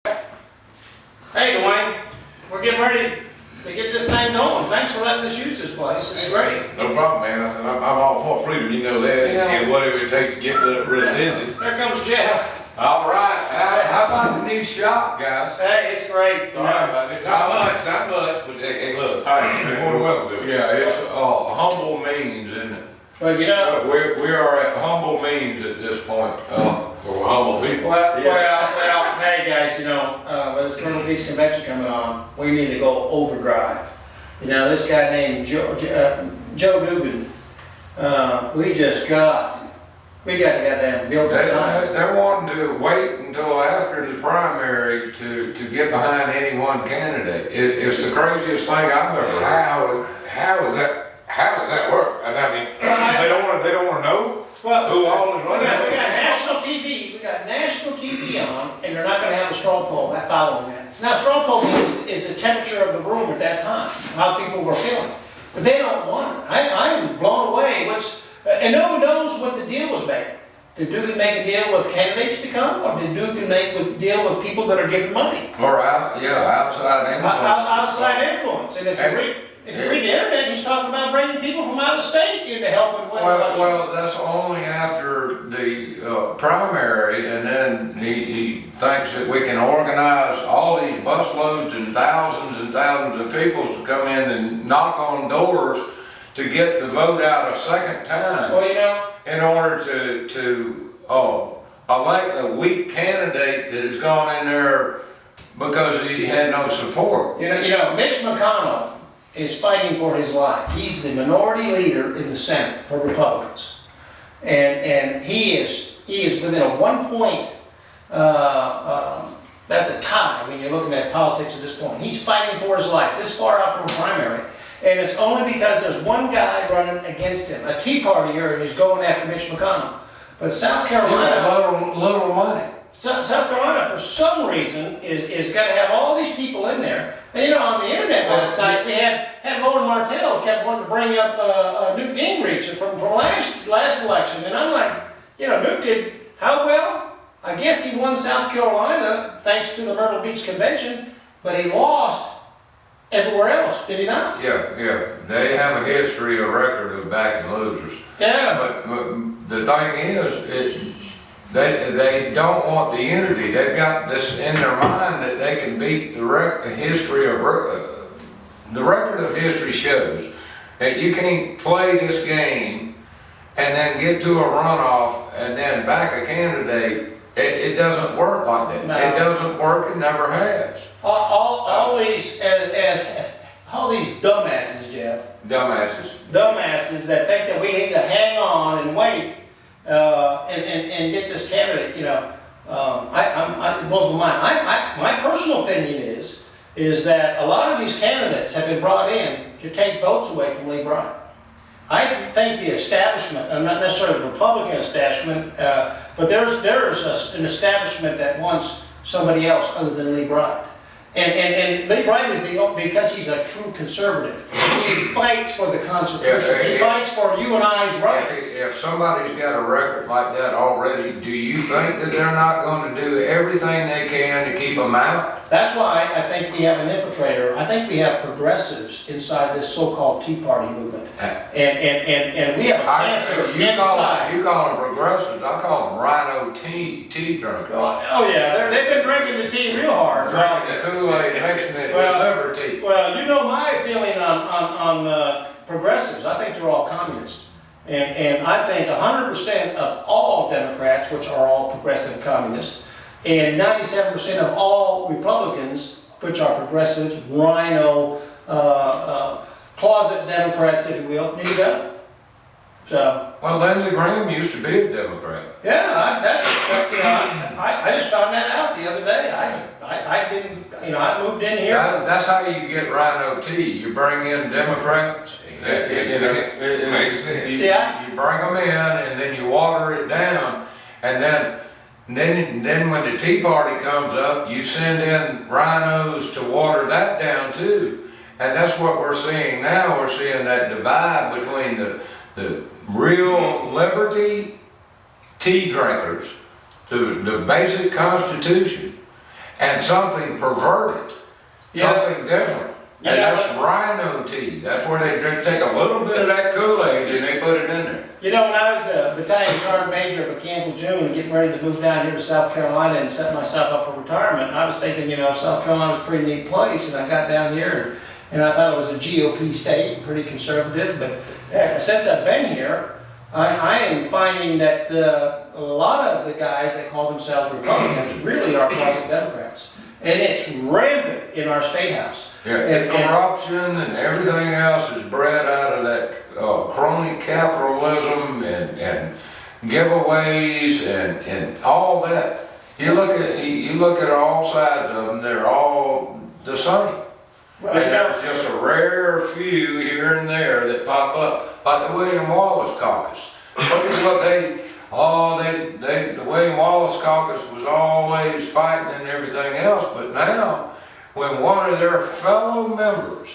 Hey, Dewayne, we're getting ready to get this thing going. Thanks for letting us use this place. It's great. No problem, man. I said, I'm all for freedom, you know that, and whatever it takes to get rid of Lindsey. Here comes Jeff. All right, how about the new shop, guys? Hey, it's great. All right, buddy. Not much, but hey, look, you're more than welcome to it. Yeah, it's humble means, isn't it? Well, you know. We are at humble means at this point. We're humble people. Well, hey guys, you know, with this Myrtle Beach convention coming on, we need to go overdrive. You know, this guy named Joe Dugan, we got to goddamn build some signs. They're wanting to wait until after the primary to get behind any one candidate. It's the craziest thing I've ever heard. How does that work? I mean, they don't want to know who all is running. We got national TV. We got national TV on, and they're not going to have a straw poll. That following that. Now, straw poll is the temperature of the room at that time, how people were feeling. But they don't want it. I'm blown away. And no one knows what the deal was made. Did Dugan make a deal with candidates to come, or did Dugan make a deal with people that are giving money? Or outside influence. Outside influence. And if you read the internet, he's talking about bringing people from out of state in to help him win election. Well, that's only after the primary, and then he thinks that we can organize all these busloads and thousands of people to come in and knock on doors to get the vote out a second time. Well, you know, in order to elect a weak candidate that has gone in there because he had no support. You know, Mitch McConnell is fighting for his life. He's the minority leader in the Senate for Republicans, and he is within a 1 point. That's a tie when you're looking at politics at this point. He's fighting for his life this far out from a primary. And it's only because there's one guy running against him, a Tea Partier who's going after Mitch McConnell. But South Carolina, little money. South Carolina, for some reason, is going to have all these people in there. And you know, on the internet last night, we had Lauren Martell kept wanting to bring up Newt Gingrich from last election, and I'm like, you know, Newt did how well? I guess he won South Carolina thanks to the Myrtle Beach convention, but he lost everywhere else, did he not? Yeah. They have a history, a record of backing losers. Yeah. But the thing is, they don't want the unity. They've got this in their mind that they can beat the record of history shows that you can play this game and then get to a runoff and then back a candidate. It doesn't work like that. No. It doesn't work. It never has. All these dumbasses, Jeff. Dumbasses that think that we need to hang on and wait and get this candidate. You know, it blows my mind. My personal opinion is that a lot of these candidates have been brought in to take votes away from Lee Bryant. I think the establishment, not necessarily the Republican establishment, but there's an establishment that wants somebody else other than Lee Bryant. And Lee Bryant is because he's a true conservative. He fights for the Constitution. He fights for you and I's rights. If somebody's got a record like that already, do you think that they're not going to do everything they can to keep them out? That's why I think we have an infiltrator. I think we have progressives inside this so-called Tea Party movement. And we have a cancer inside. You call them progressives, I call them rhino tea drinkers. Oh yeah, they've been drinking the tea real hard. Drinking the Kool-Aid, mixing it with liver tea. Well, you know my feeling on progressives. I think they're all communists. And I think 100% of all Democrats, which are all progressive communists, and 97% of all Republicans, which are progressives, rhino, closet Democrats, if you will, need to go. So. Well, Lindsey Graham used to be a Democrat. Yeah, I just found that out the other day. I didn't, I moved in here. That's how you get rhino tea. You bring in Democrats. It makes sense. You bring them in and then you water it down, and then when the Tea Party comes up, you send in rhinos to water that down too. And that's what we're seeing now. We're seeing that divide between the real liberty tea drinkers, the basic Constitution, and something perverted, something different. Yeah. And that's rhino tea. That's where they take a little bit of that Kool-Aid and they put it in there. You know, when I was a battalion sergeant major of a Camp Lejeune, getting ready to move down here to South Carolina and set myself up for retirement, I was thinking, you know, South Carolina was a pretty neat place, and I got down here and I thought it was a GOP state, pretty conservative, but since I've been here, I am finding that a lot of the guys that call themselves Republicans really are closet Democrats. And it's rampant in our state house. Yeah, and corruption and everything else is bred out of that crony capitalism and giveaways and all that. You look at all sides of them; they're all the same. Well, and there's just a rare few here and there that pop up, like the William Wallace caucus. Look at what the William Wallace caucus was always fighting and everything else, but now, when one of their fellow members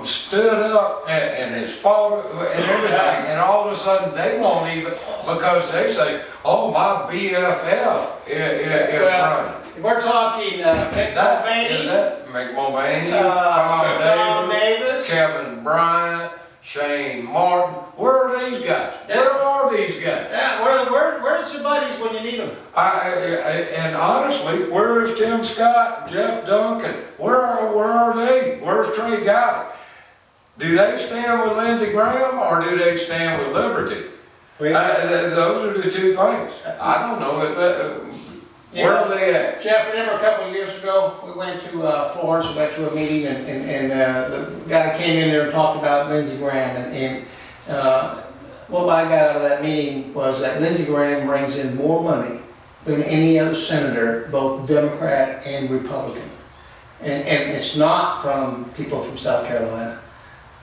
stood up and has fought and everything, and all of a sudden they won't even, because they say, oh, my BFF is running. We're talking Mick Mulvaney. Is that Mick Mulvaney, Tom Davis, Kevin Bryant, Shane Martin? Where are these guys? Yeah. Where are these guys? Yeah, where's your buddies when you need them? And honestly, where is Tim Scott and Jeff Duncan? Where are they? Where's Trey Gowdy? Do they stand with Lindsey Graham or do they stand with Liberty? Those are the two things. I don't know if that. Where are they at? Jeff, remember a couple of years ago, we went to Florence, we went to a meeting, and the guy came in there and talked about Lindsey Graham, and what I got out of that meeting was that Lindsey Graham brings in more money than any other senator, both Democrat and Republican. And it's not from people from South Carolina.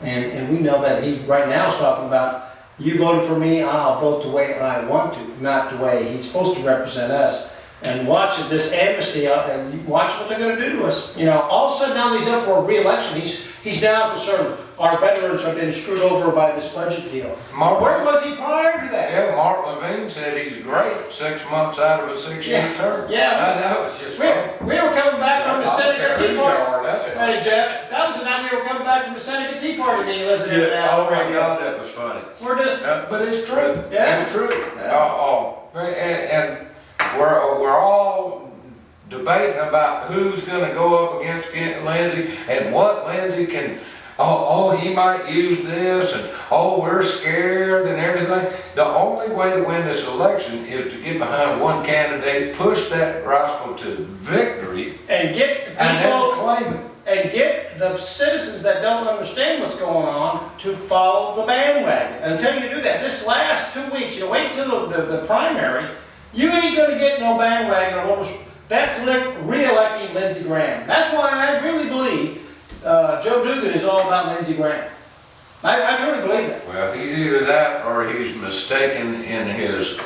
And we know that he right now is talking about, you voted for me, I'll vote the way I want to, not the way he's supposed to represent us. And watch this amnesty, and watch what they're going to do to us. You know, all of a sudden now he's up for a re-election. He's now concerned our veterans have been screwed over by this budget deal. Where was he prior to that? Yeah, Mark Levine said he's great 6 months out of a 6-year term. Yeah, I know, it's just we were coming back from the Seneca Tea Party. That's it. Hey Jeff, that was the night we were coming back from the Seneca Tea Party meeting. Listening to that. Oh my God, that was funny. We're just, But it's true. Yeah. It's true. Yeah. And we're all debating about who's going to go up against Lindsey and what Lindsey can. He might use this, and we're scared and everything. The only way to win this election is to get behind one candidate, push that rascal to victory, and get the people, and then claim it. and get the citizens that don't understand what's going on to follow the bandwagon. Until you do that, this last 2 weeks, you wait till the primary, you ain't going to get no bandwagon of voters. That's re-electing Lindsey Graham. That's why I really believe Joe Dugan is all about Lindsey Graham. I truly believe that. Well, he's either that or he's mistaken in his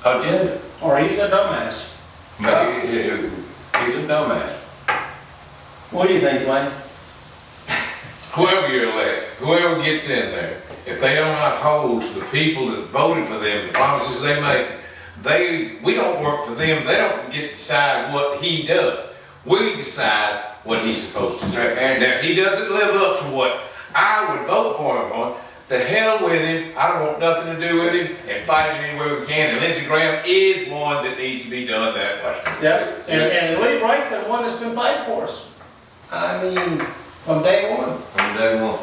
agenda. Or he's a dumbass. But he's a dumbass. What do you think, Dwayne? Whoever you elect, whoever gets in there, if they don't uphold to the people that voted for them, the promises they make, we don't work for them. They don't get to decide what he does. We decide what he's supposed to do. And if he doesn't live up to what I would vote for him on, the hell with him. I don't want nothing to do with him, and fight him any way we can. And Lindsey Graham is one that needs to be done that way. Yep. And Lee Bright's been one that's been fighting for us. I mean, from day one. From day one.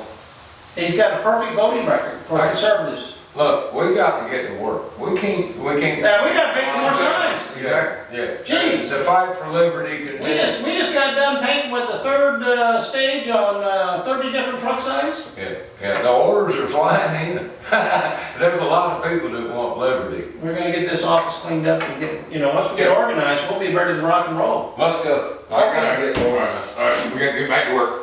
He's got a perfect voting record for conservatives. Look, we got to get to work. We can't. Yeah, we got to fix some more signs. Exactly. Yeah. Jeez. The fight for liberty continues. We just got done painting with the third stage on 30 different truck signs. Yeah. The orders are flying in. There's a lot of people that want liberty. We're going to get this office cleaned up and get, once we get organized, we'll be ready to rock and roll. Let's go. All right, we got to get back to work.